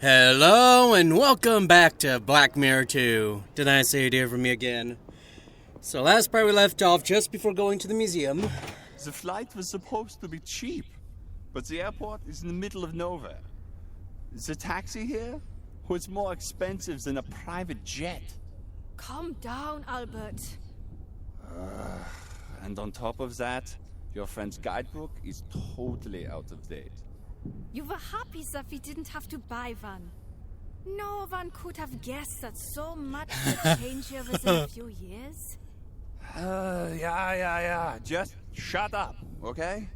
Hello and welcome back to Black Mirror 2. Did I say you'd hear from me again? So last part we left off just before going to the museum. The flight was supposed to be cheap, but the airport is in the middle of nowhere. The taxi here was more expensive than a private jet. Calm down, Albert. And on top of that, your friend's guidebook is totally out of date. You were happy that we didn't have to buy one. No one could have guessed that so much would change here within a few years. Yeah. Just shut up, okay?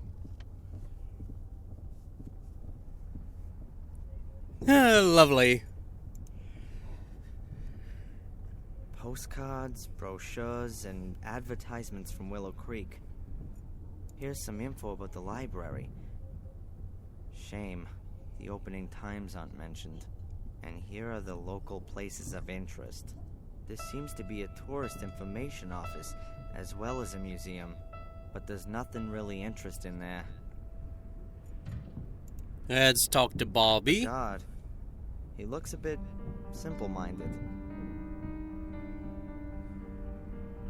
Lovely. Postcards, brochures, and advertisements from Willow Creek. Here's some info about the library. Shame, the opening times aren't mentioned. And here are the local places of interest. This seems to be a tourist information office, as well as a museum. But there's nothing really interesting there. Let's talk to Bobby. God, he looks a bit simple-minded.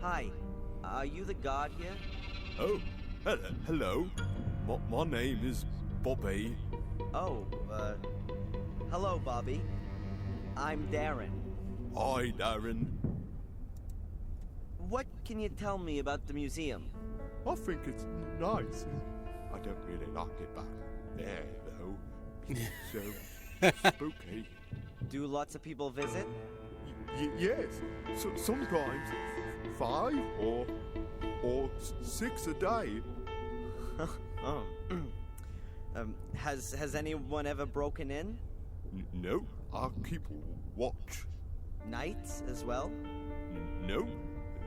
Hi, are you the guard here? Oh, hello. My name is Bobby. Oh, hello, Bobby. I'm Darren. Hi, Darren. What can you tell me about the museum? I think it's nice. I don't really like it back there, though. So spooky. Do lots of people visit? Yes. Sometimes 5 or 6 a day. Oh. Has anyone ever broken in? No, I keep watch. Nights as well? No,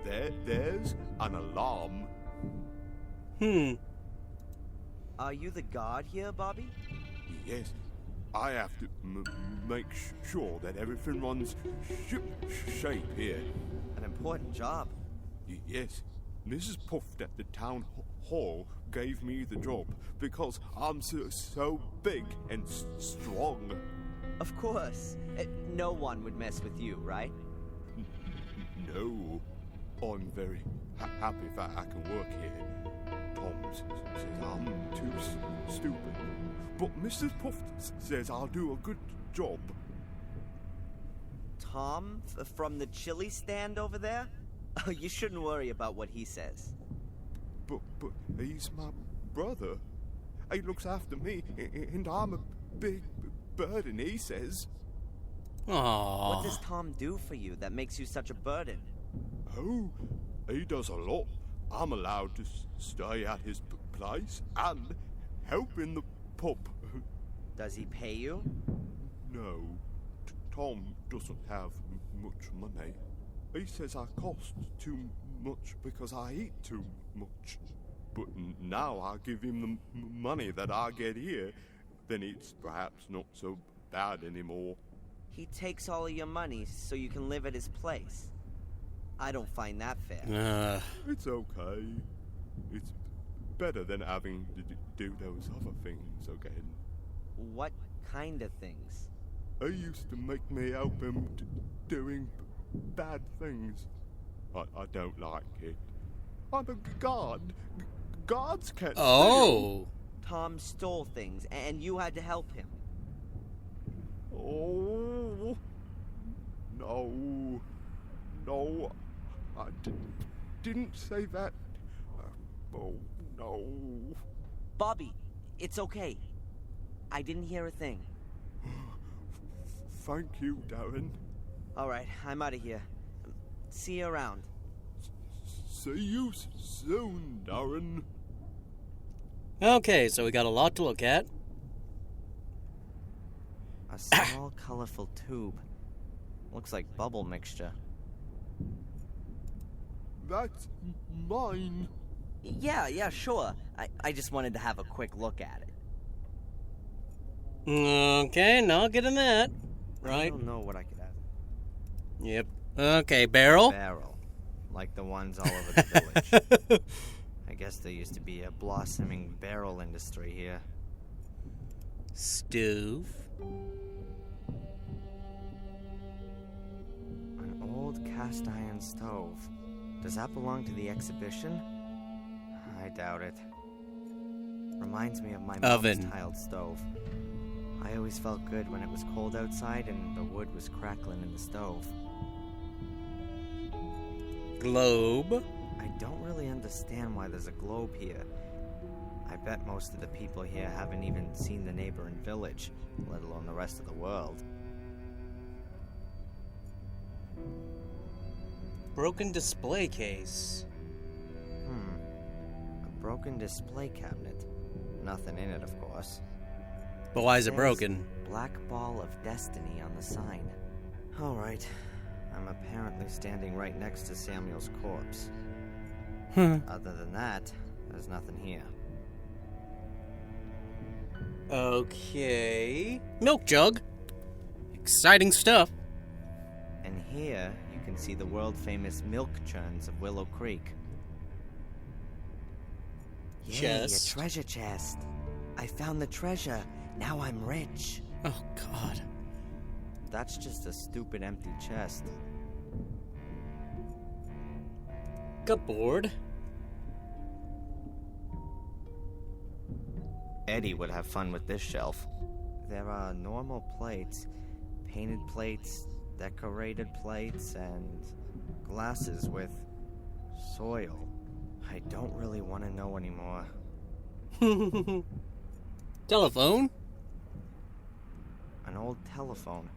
there's an alarm. Are you the guard here, Bobby? Yes, I have to make sure that everything runs shape here. An important job. Yes, Mrs. Puft at the town hall gave me the job because I'm so big and strong. Of course. No one would mess with you, right? No, I'm very happy that I can work here. Tom says I'm too stupid, but Mrs. Puft says I'll do a good job. Tom, from the chili stand over there? Oh, you shouldn't worry about what he says. But he's my brother. He looks after me, and I'm a big burden, he says. Aww. What does Tom do for you that makes you such a burden? Oh, he does a lot. I'm allowed to stay at his place and help in the pub. Does he pay you? No, Tom doesn't have much money. He says I cost too much because I eat too much. But now I give him the money that I get here, then it's perhaps not so bad anymore. He takes all of your money so you can live at his place. I don't find that fair. It's okay. It's better than having to do those other things again. What kind of things? He used to make me help him doing bad things. I don't like it. I'm a guard. Guards can't steal. Oh. Tom stole things, and you had to help him. Oh. No. I didn't say that. Oh, no. Bobby, it's okay. I didn't hear a thing. Thank you, Darren. All right, I'm out of here. See you around. See you soon, Darren. Okay, so we got a lot to look at. A small, colorful tube. Looks like bubble mixture. That's mine. Yeah, sure. I just wanted to have a quick look at it. Okay, now get in that. I Right? don't know what I could add. Yep. Okay, barrel. Barrel. Like the ones all over the village. I guess there used to be a blossoming barrel industry here. Stove. cast iron stove. Does that belong to the exhibition? I doubt it. Reminds me of my mom's Oven. tiled stove. I always felt good when it was cold outside and the wood was crackling in the stove. Globe. I don't really understand why there's a globe here. I bet most of the people here haven't even seen the neighboring village, let alone the rest of the world. Broken display case. A broken display cabinet. Nothing in it, of course. But why is it Says broken? Black Ball of Destiny on the sign. Alright. I'm apparently standing right next to Samuel's corpse. Other than that, there's nothing here. Okay. Milk jug. Exciting stuff. And here, you can see the world-famous milk churns of Willow Creek. Yay, Chest. a treasure chest. I found the treasure. Now I'm rich. Oh, God. That's just a stupid empty chest. Cupboard. Eddie would have fun with this shelf. There are normal plates, painted plates, decorated plates, and glasses with soil. I don't really want to know anymore. Telephone. An old telephone,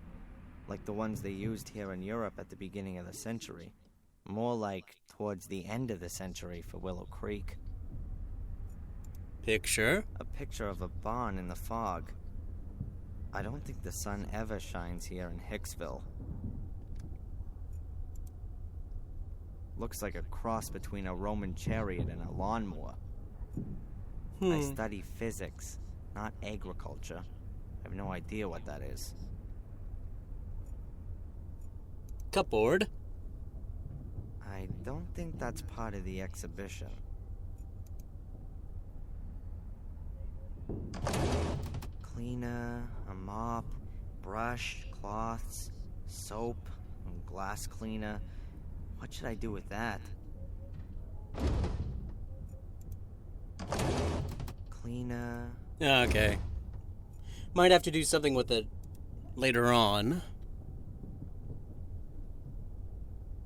like the ones they used here in Europe at the beginning of the century. More like towards the end of the century for Willow Creek. Picture. A picture of a barn in the fog. I don't think the sun ever shines here in Hicksville. Looks like a cross between a Roman chariot and a lawnmower. I study physics, not agriculture. I have no idea what that is. Cupboard. I don't think that's part of the exhibition. Cleaner, a mop, brush, cloths, soap, and glass cleaner. What should I do with that? Cleaner. Okay. Might have to do something with it later on.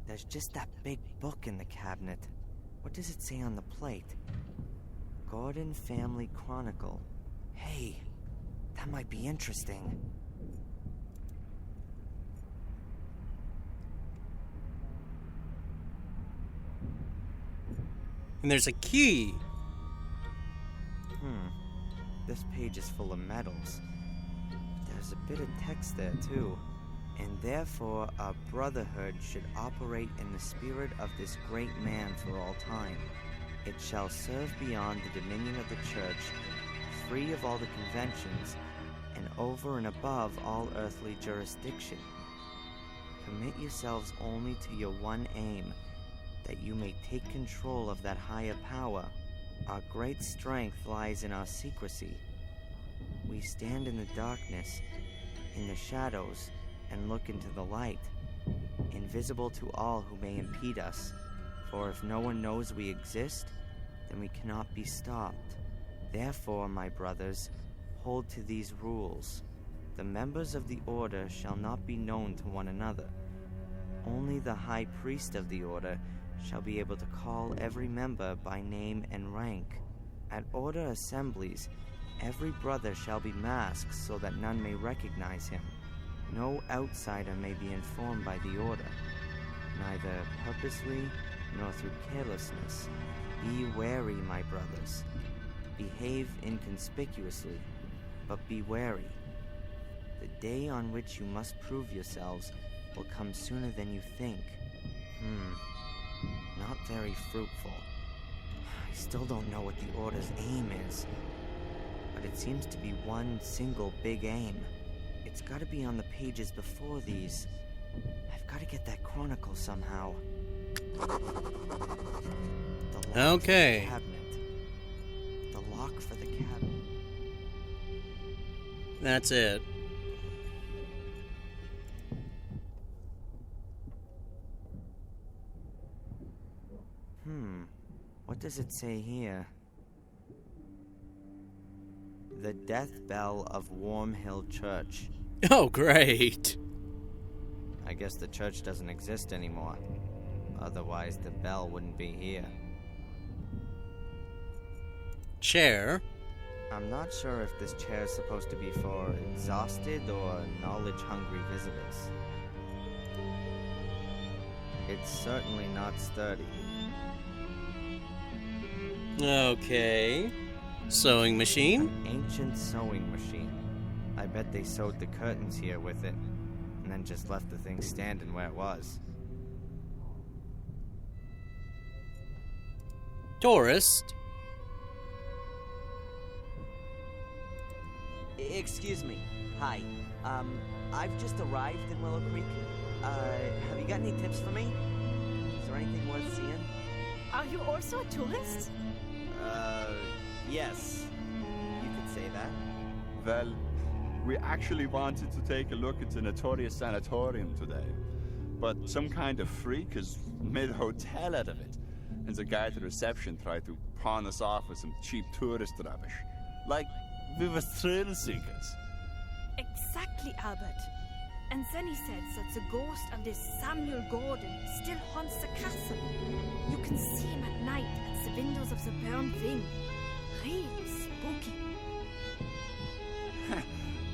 There's just that big book in the cabinet. What does it say on the plate? Gordon Family Chronicle. Hey, that might be interesting. And there's a key. This page is full of medals. There's a bit of text there, too. And therefore, our brotherhood should operate in the spirit of this great man for all time. It shall serve beyond the dominion of the church, free of all the conventions, and over and above all earthly jurisdiction. Commit yourselves only to your one aim, that you may take control of that higher power. Our great strength lies in our secrecy. We stand in the darkness, in the shadows, and look into the light, invisible to all who may impede us. For if no one knows we exist, then we cannot be stopped. Therefore, my brothers, hold to these rules. The members of the order shall not be known to one another. Only the high priest of the order shall be able to call every member by name and rank. At order assemblies, every brother shall be masked so that none may recognize him. No outsider may be informed by the order, neither purposely nor through carelessness. Be wary, my brothers. Behave inconspicuously, but be wary. The day on which you must prove yourselves will come sooner than you think. Not very fruitful. I still don't know what the Order's aim is, but it seems to be one single big aim. It's gotta be on the pages before these. I've gotta get that chronicle somehow. The lock Okay. For the cabinet. The lock for the cabinet. That's it. What does it say here? The Death Bell of Warm Hill Church. Oh, great. I guess the church doesn't exist anymore. Otherwise, the bell wouldn't be here. Chair. I'm not sure if this chair is supposed to be for exhausted or knowledge-hungry visitors. It's certainly not sturdy. Okay. Sewing machine. Ancient sewing machine. I bet they sewed the curtains here with it, and then just left the thing standing where it was. Tourist. Excuse me. Hi. I've just arrived in Willow Creek. Have you got any tips for me? Is there anything worth seeing? Are you also a tourist? Yes. You could say that. Well, we actually wanted to take a look at the notorious sanatorium today. But some kind of freak has made a hotel out of it. And the guy at the reception tried to pawn us off with some cheap tourist rubbish. Like we were thrill seekers. Exactly, Albert. And then he said that the ghost of this Samuel Gordon still haunts the castle. You can see him at night at the windows of the burned wing. Really spooky.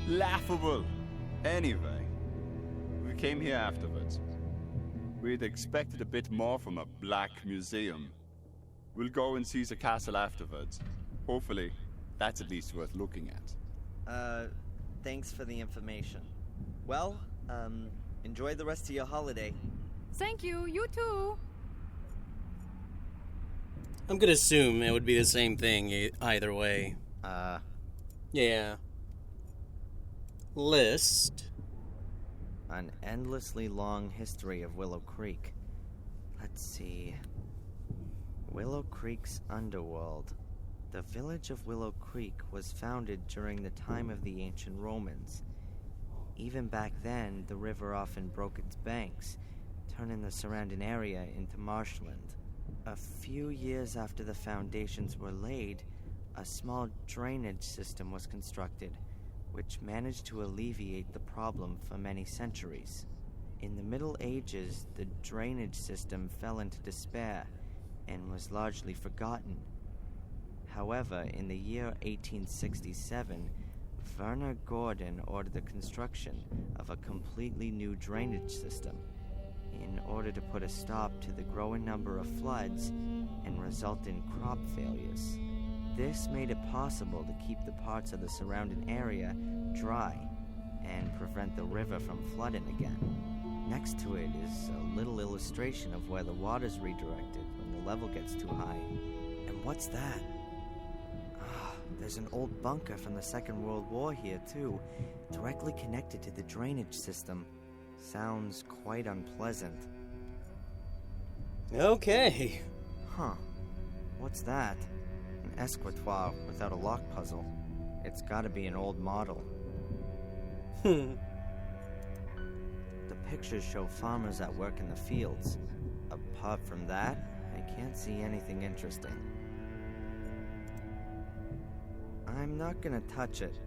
Laughable. Anyway, we came here afterwards. We'd expected a bit more from a black museum. We'll go and see the castle afterwards. Hopefully, that's at least worth looking at. Thanks for the information. Well, enjoy the rest of your holiday. Thank you, you too. I'm gonna assume it would be the same thing either way. Yeah. List. An endlessly long history of Willow Creek. Let's see. Willow Creek's underworld. The village of Willow Creek was founded during the time of the ancient Romans. Even back then, the river often broke its banks, turning the surrounding area into marshland. A few years after the foundations were laid, a small drainage system was constructed, which managed to alleviate the problem for many centuries. In the Middle Ages, the drainage system fell into despair and was largely forgotten. However, in the year 1867, Werner Gordon ordered the construction of a completely new drainage system in order to put a stop to the growing number of floods and resultant crop failures. This made it possible to keep the parts of the surrounding area dry and prevent the river from flooding again. Next to it is a little illustration of where the water's redirected when the level gets too high. And what's that? There's an old bunker from the Second World War here, too, directly connected to the drainage system. Sounds quite unpleasant. Okay. Huh. What's that? An escritoire without a lock puzzle. It's gotta be an old model. The pictures show farmers at work in the fields. Apart from that, I can't see anything interesting. I'm not gonna touch it,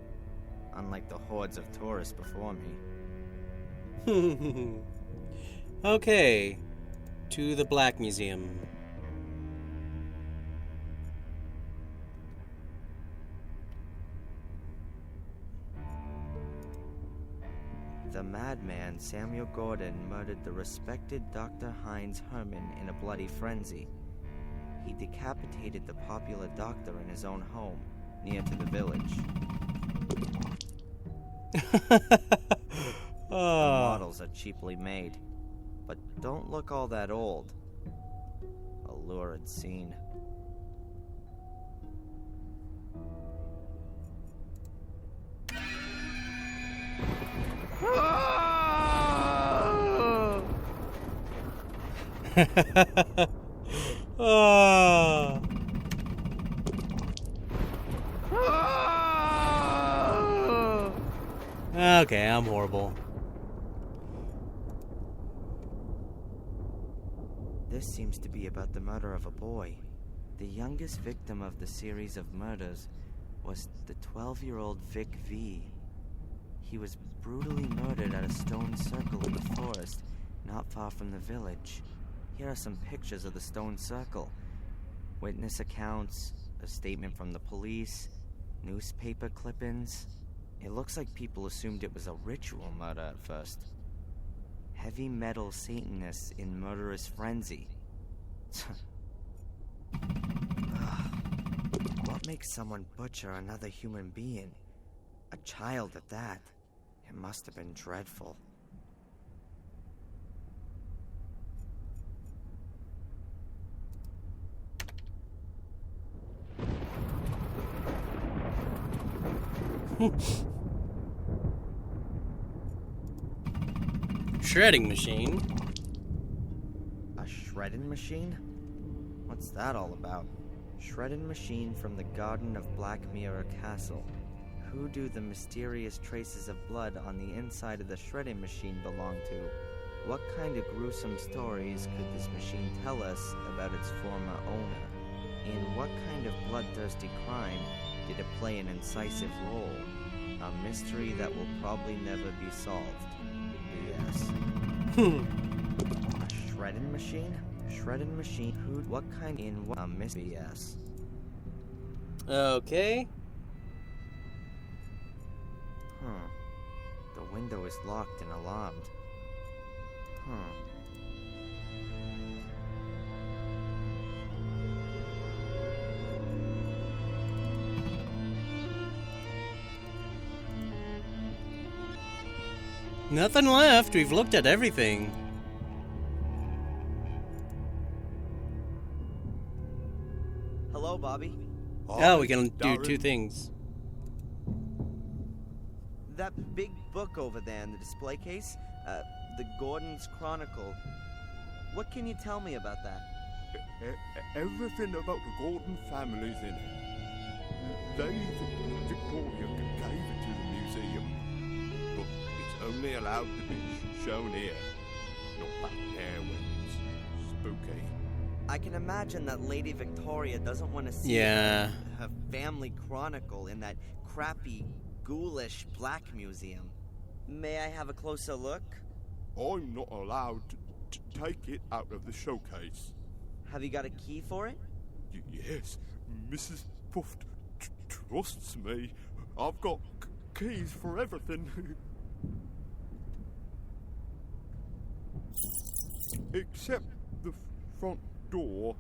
unlike the hordes of tourists before me. Okay. To the Black Museum. The madman Samuel Gordon murdered the respected Dr. Heinz Hermann in a bloody frenzy. He decapitated the popular doctor in his own home, near to the village. The models are cheaply made, but don't look all that old. A lurid scene. Ah. Okay, I'm horrible. This seems to be about the murder of a boy. The youngest victim of the series of murders was the 12-year-old Vic V. He was brutally murdered at a stone circle in the forest, not far from the village. Here are some pictures of the stone circle. Witness accounts, a statement from the police, newspaper clippings. It looks like people assumed it was a ritual murder at first. Heavy metal Satanists in murderous frenzy. What makes someone butcher another human being? A child at that. It must have been dreadful. Shredding machine. A shredding machine? What's that all about? Shredding machine from the garden of Black Mirror Castle. Who do the mysterious traces of blood on the inside of the shredding machine belong to? What kind of gruesome stories could this machine tell us about its former owner? In what kind of bloodthirsty crime did it play an incisive role? A mystery that will probably never be solved. BS. A shredding machine? Shredding machine? Who? What kind? In what? A BS. Okay. Huh. The window is locked and alarmed. Huh. Nothing left. We've looked at everything. Hello, Bobby. Oh, we can do Darren. two things. That big book over there in the display case, the Gordon's Chronicle. What can you tell me about that? Everything about the Gordon family's in it. Victoria gave it to the museum, but it's only allowed to be shown here, not back there when it's spooky. I can imagine that Lady Victoria doesn't want to see Yeah. her family chronicle in that crappy, ghoulish black museum. May I have a closer look? I'm not allowed to take it out of the showcase. Have you got a key for it? Yes, Mrs. Puff trusts me. I've got keys for everything. Except the front door.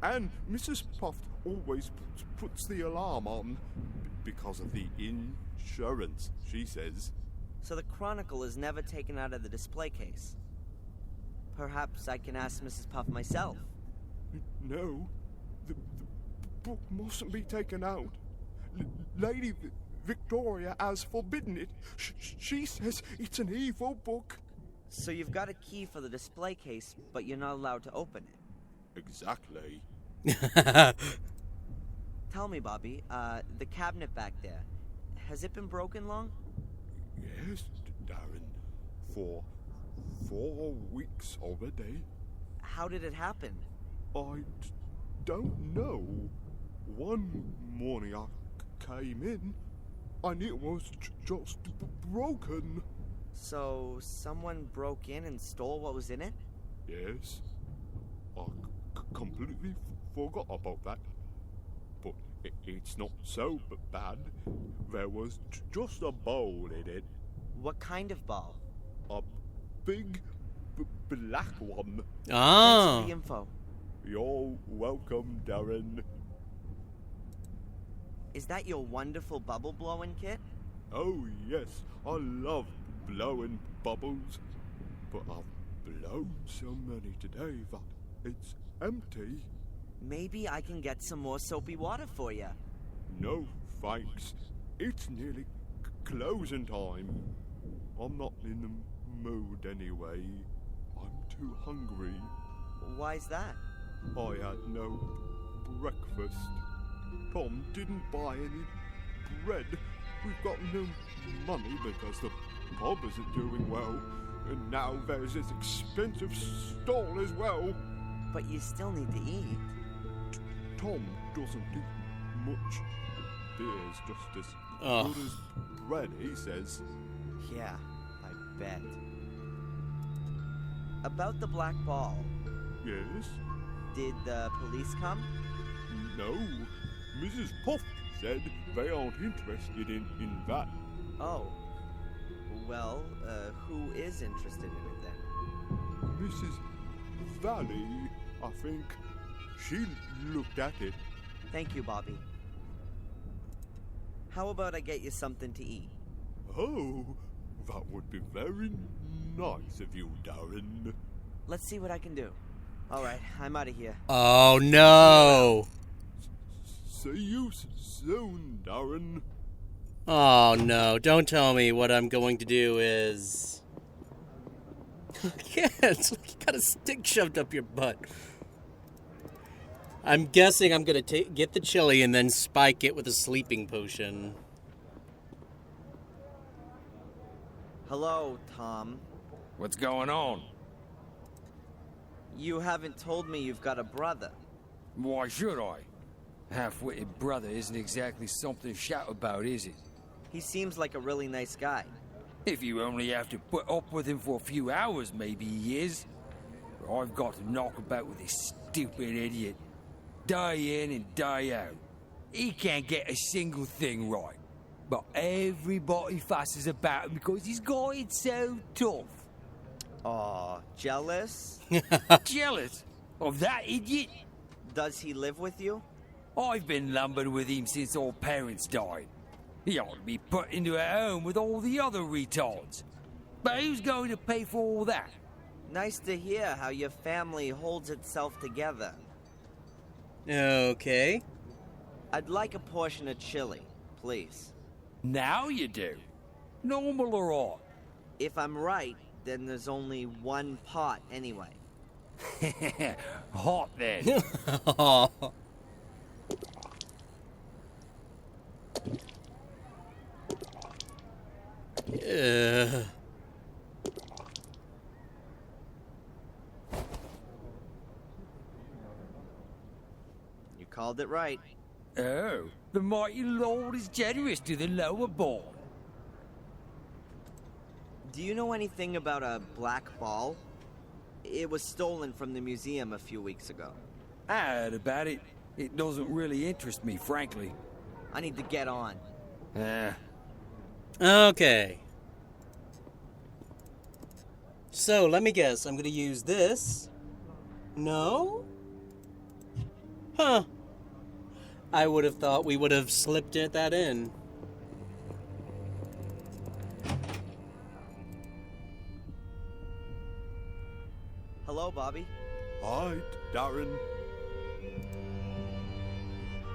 And Mrs. Puff always puts the alarm on because of the insurance, she says. So the chronicle is never taken out of the display case. Perhaps I can ask Mrs. Puff myself. No, the book mustn't be taken out. Lady Victoria has forbidden it. She says it's an evil book. So you've got a key for the display case, but you're not allowed to open it. Exactly. Tell me, Bobby, the cabinet back there, has it been broken long? Yes, Darren. For 4 weeks already. How did it happen? I don't know. One morning I came in and it was just broken. So someone broke in and stole what was in it? Yes. I completely forgot about that. But it's not so bad. There was just a bowl in it. What kind of ball? A big black one. Thanks Oh. for the info. You're welcome, Darren. Is that your wonderful bubble blowing kit? Oh yes, I love blowing bubbles. But I've blown so many today that it's empty. Maybe I can get some more soapy water for you. No, thanks. It's nearly closing time. I'm not in the mood anyway. I'm too hungry. Why's that? I had no breakfast. Tom didn't buy any bread. We've got no money because the pub isn't doing well. And now there's this expensive stall as well. But you still need to eat. Tom doesn't do much. Beer's just as Ugh. good as bread, he says. Yeah, I bet. About the black ball, Yes? did the police come? No. Mrs. Puff said they aren't interested in that. Oh. Well, who is interested in it then? Mrs. Valley, I think. She looked at it. Thank you, Bobby. How about I get you something to eat? Oh, that would be very nice of you, Darren. Let's see what I can do. Alright, I'm out of here. Oh no! See you soon, Darren. Oh no, don't tell me what I'm going to do is... Yeah, it's like you got a stick shoved up your butt. I'm guessing I'm gonna get the chili and then spike it with a sleeping potion. Hello, Tom. What's going on? You haven't told me you've got a brother. Why should I? Half-witted brother isn't exactly something to shout about, is it? He seems like a really nice guy. If you only have to put up with him for a few hours, maybe he is. But I've got to knock about with this stupid idiot. Day in and day out. He can't get a single thing right. But everybody fusses about him because he's got it so tough. Aw, jealous? Jealous of that idiot? Does he live with you? I've been lumbered with him since our parents died. He ought to be put into a home with all the other retards. But who's going to pay for all that? Nice to hear how your family holds itself together. Okay. I'd like a portion of chili, please. Now you do. Normal or odd? If I'm right, then there's only one pot anyway. Hot then. Oh. Ugh. You called it right. Oh, the mighty Lord is generous to the lower born. Do you know anything about a black ball? It was stolen from the museum a few weeks ago. I heard about it. It doesn't really interest me, frankly. I need to get on. Okay. So, let me guess. I'm gonna use this. No? Huh. I would have thought we would have slipped that in. Hello, Bobby. Hi, Darren.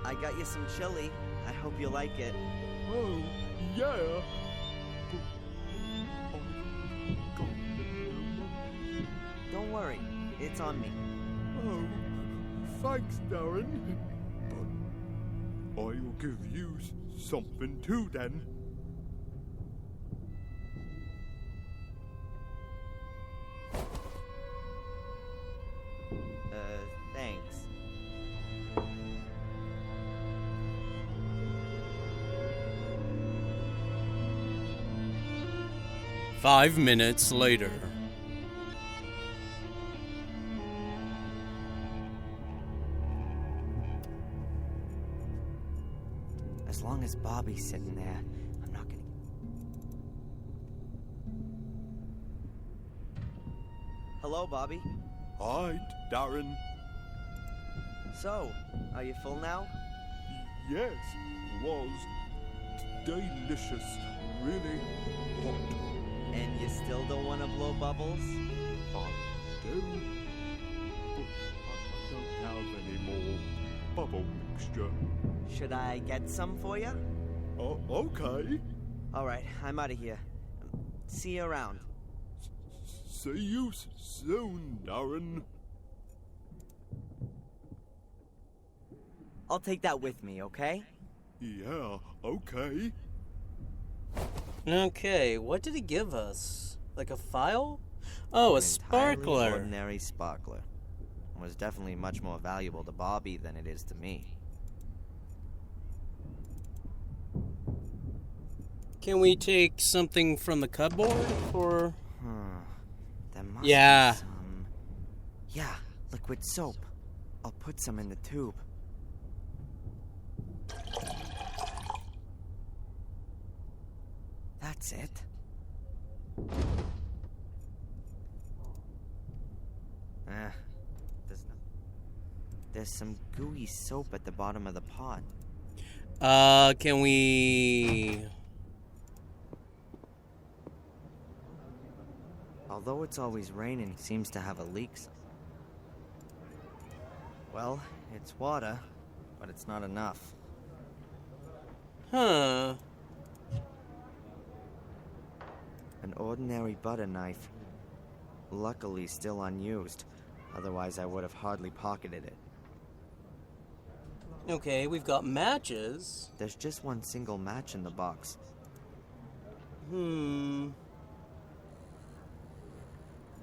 I got you some chili. I hope you like it. Oh, yeah. Don't worry, it's on me. Oh, thanks, Darren. But I'll give you something too, then. Thanks. Five minutes later. As long as Bobby's sitting there, I'm not gonna... Hello, Bobby. Hi, Darren. So, are you full now? Yes, was delicious. Really hot. And you still don't want to blow bubbles? I do. But I don't have any more bubble mixture. Should I get some for you? Oh, okay. Alright, I'm out of here. See you around. See you soon, Darren. I'll take that with me, okay? Yeah, okay. Okay, what did he give us? Like a file? Oh, a An entirely sparkler. ordinary sparkler. was definitely much more valuable to Bobby than it is to me. Can we take something from the cupboard for... There must Yeah. be some... Yeah, liquid soap. I'll put some in the tube. That's it. There's some gooey soap at the bottom of the pot. Can we... Although it's always raining, he seems to have a leak. Well, it's water, but it's not enough. Huh. An ordinary butter knife. Luckily still unused. Otherwise I would have hardly pocketed it. Okay, we've got matches. There's just one single match in the box.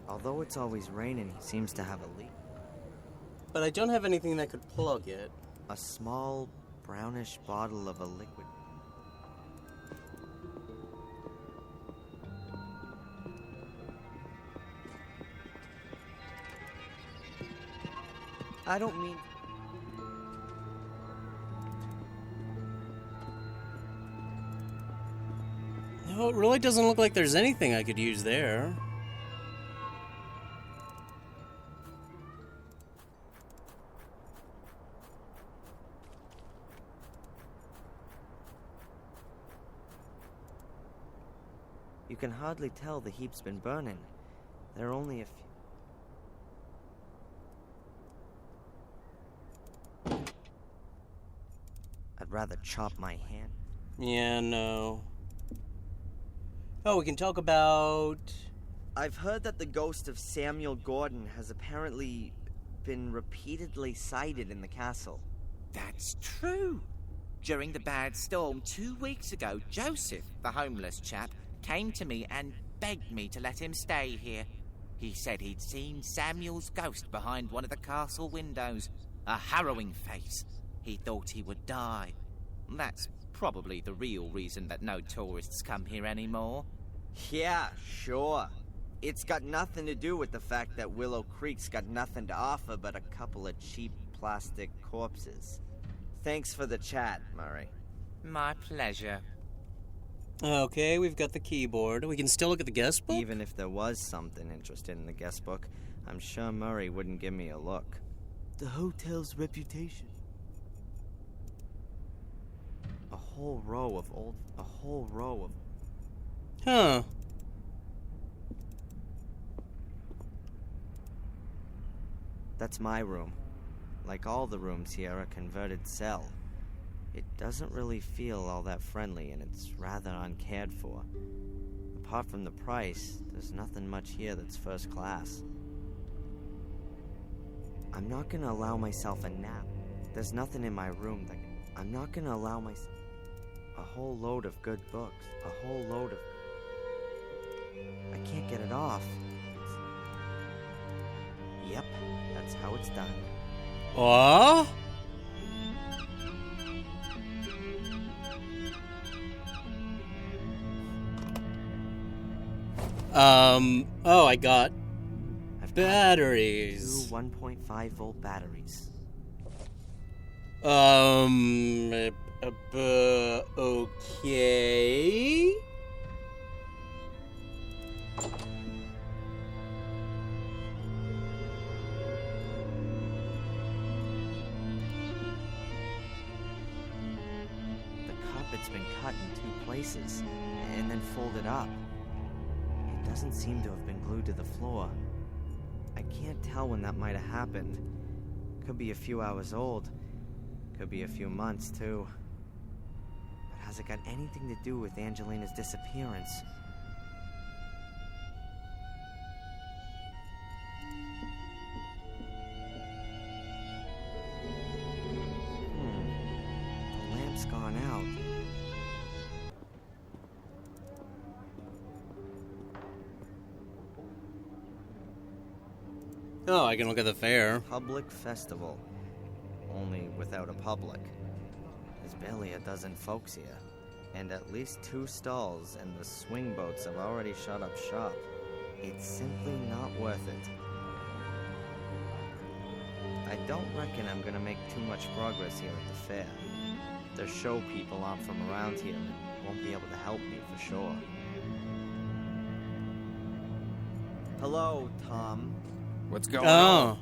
Although it's always raining, he seems to have a leak. But I don't have anything that could plug it. A small, brownish bottle of a liquid. I don't mean... No, it really doesn't look like there's anything I could use there. You can hardly tell the heap's been burning. There are only a few... I'd rather chop my hand. Yeah, no. Oh, we can talk about... I've heard that the ghost of Samuel Gordon has apparently been repeatedly sighted in the castle. That's true. During the bad storm 2 weeks ago, Joseph, the homeless chap, came to me and begged me to let him stay here. He said he'd seen Samuel's ghost behind one of the castle windows. A harrowing face. He thought he would die. That's probably the real reason that no tourists come here anymore. Yeah, sure. It's got nothing to do with the fact that Willow Creek's got nothing to offer but a couple of cheap plastic corpses. Thanks for the chat, Murray. My pleasure. Okay, we've got the keyboard. We can still look at the guest book? Even if there was something interested in the guest book, I'm sure Murray wouldn't give me a look. The hotel's reputation. A whole row of... Huh. That's my room. Like all the rooms here, a converted cell. It doesn't really feel all that friendly, and it's rather uncared for. Apart from the price, there's nothing much here that's first class. I'm not gonna allow myself a nap. There's nothing in my room that I'm not gonna allow myself... A whole load of good books. A whole load of... I can't get it off. Yep, that's how it's done. What? Oh, I got I've got batteries. two 1.5 volt batteries. Okay. The carpet's been cut in 2 places, and then folded up. It doesn't seem to have been glued to the floor. I can't tell when that might have happened. Could be a few hours old. Could be a few months, too. But has it got anything to do with Angelina's disappearance? The lamp's gone out. Oh, I can look at the fair. Public festival. Only without a public. There's barely a dozen folks here. And at least 2 stalls, and the swing boats have already shut up shop. It's simply not worth it. I don't reckon I'm gonna make too much progress here at the fair. The show people aren't from around here and won't be able to help me for sure. Hello, Tom. What's going on? Oh.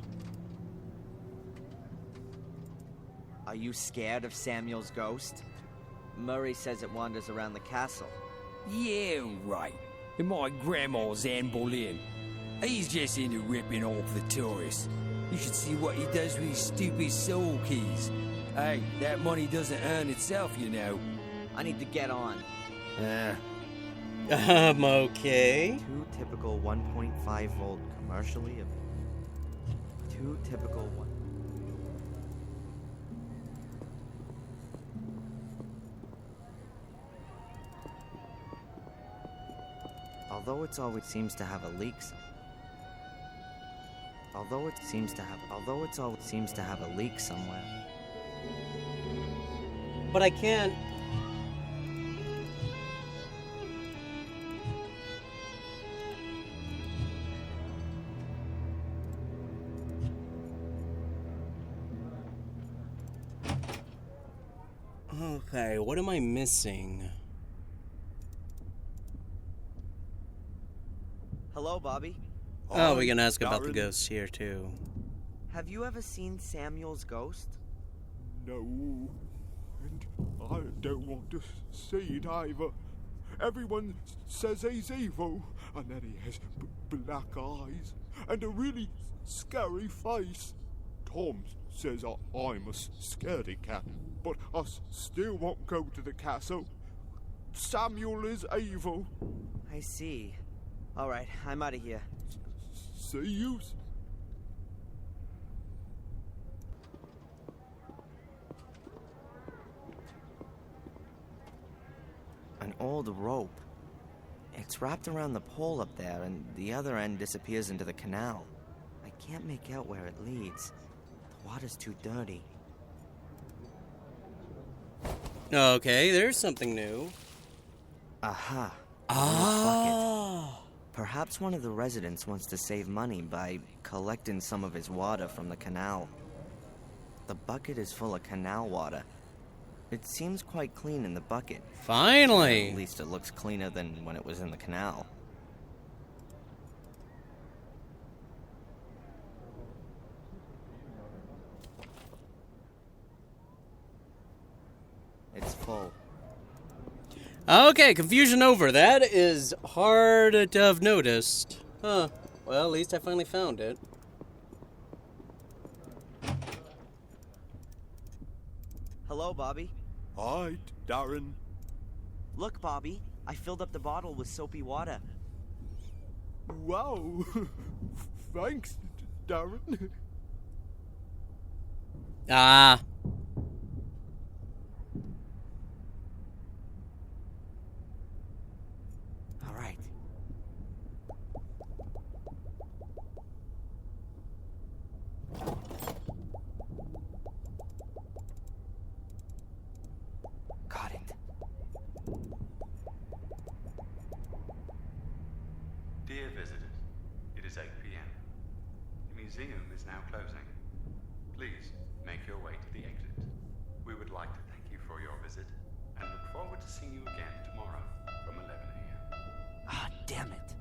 Are you scared of Samuel's ghost? Murray says it wanders around the castle. Yeah, right. And my grandma's Anne Boleyn. He's just into ripping off the tourists. You should see what he does with his stupid soul keys. Hey, that money doesn't earn itself, you know. I need to get on. Okay. 2 typical 1.5 volt commercially. 2 typical one. Although it always seems to have a leak. Although it seems to have a leak somewhere. But I can't. Okay, what am I missing? Hello, Bobby. Oh, we can ask about the Darren. ghosts here too. Have you ever seen Samuel's ghost? No, and I don't want to see it either. Everyone says he's evil, and that he has black eyes and a really scary face. Tom says I'm a scaredy cat, but I still won't go to the castle. Samuel is evil. I see. All right, I'm out of here. See you. An old rope. It's wrapped around the pole up there, and the other end disappears into the canal. I can't make out where it leads. The water's too dirty. Okay, there's something new. Aha. Ah. Perhaps one of the residents wants to save money by collecting some of his water from the canal. The bucket is full of canal water. It seems quite clean in the bucket. Finally. At least it looks cleaner than when it was in the canal. It's full. Okay, confusion over. That is hard to have noticed. Huh. Well, at least I finally found it. Hello, Bobby. Hi, Darren. Look, Bobby. I filled up the bottle with soapy water. Wow. Thanks, Darren. Ah. All right. Got it. Dear visitors, it is 8 p.m. The museum is now closing. Please make your way to the exit. We would like to thank you for your visit and look forward to seeing you again tomorrow from 11 a.m. Ah, damn it.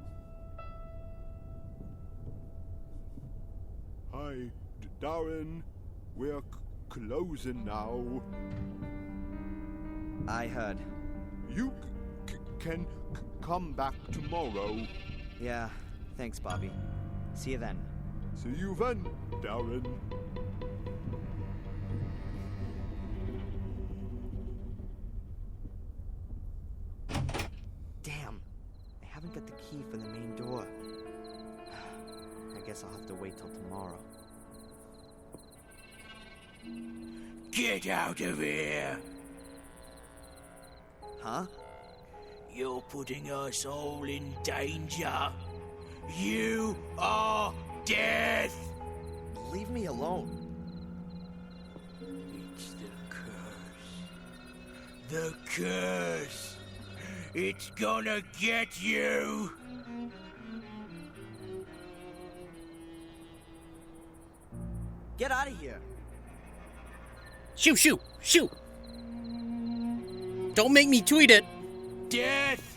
Hi, Darren. We're closing now. I heard. You can come back tomorrow. Yeah, thanks, Bobby. See you then. See you then, Darren. Damn. I haven't got the key for the main door. I guess I'll have to wait till tomorrow. Get out of here! Huh? You're putting us all in danger. You are death! leave me alone. It's the curse. The curse. It's gonna get you. Get out of here. Shoo, shoo, shoo! Don't make me tweet it! Death.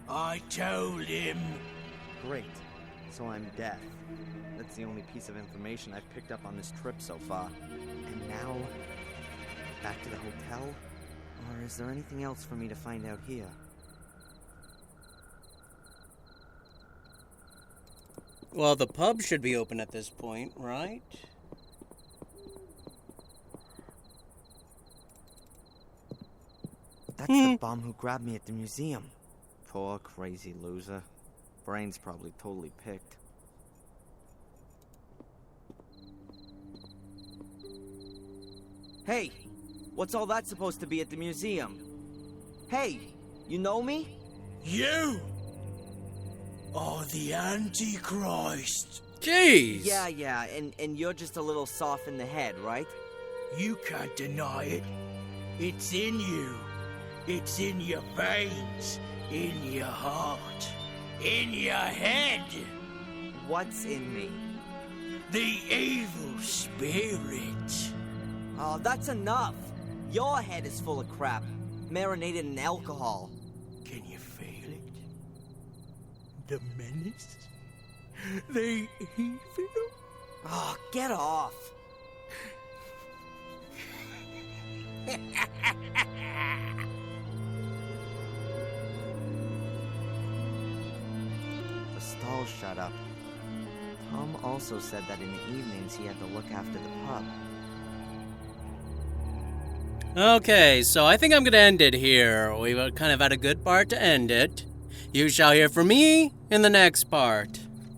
I told him. Great. So I'm deaf. That's the only piece of information I've picked up on this trip so far. And now, back to the hotel? Or is there anything else for me to find out here? Well, the pub should be open at this point, right? That's the bum who grabbed me at the museum. Poor crazy loser. Brain's probably totally picked. Hey, what's all that supposed to be at the museum? Hey, you know me? You are the Antichrist. Jeez! Yeah, and you're just a little soft in the head, right? You can't deny it. It's in you. It's in your veins, in your heart, in your head. What's in me? The evil spirit. Oh, that's enough. Your head is full of crap, marinated in alcohol. Can you feel it? The menace? The evil? Oh, get off. The stall shut up. Tom also said that in the evenings he had to look after the pub. Okay, so I think I'm gonna end it here. We've kind of had a good part to end it. You shall hear from me in the next part.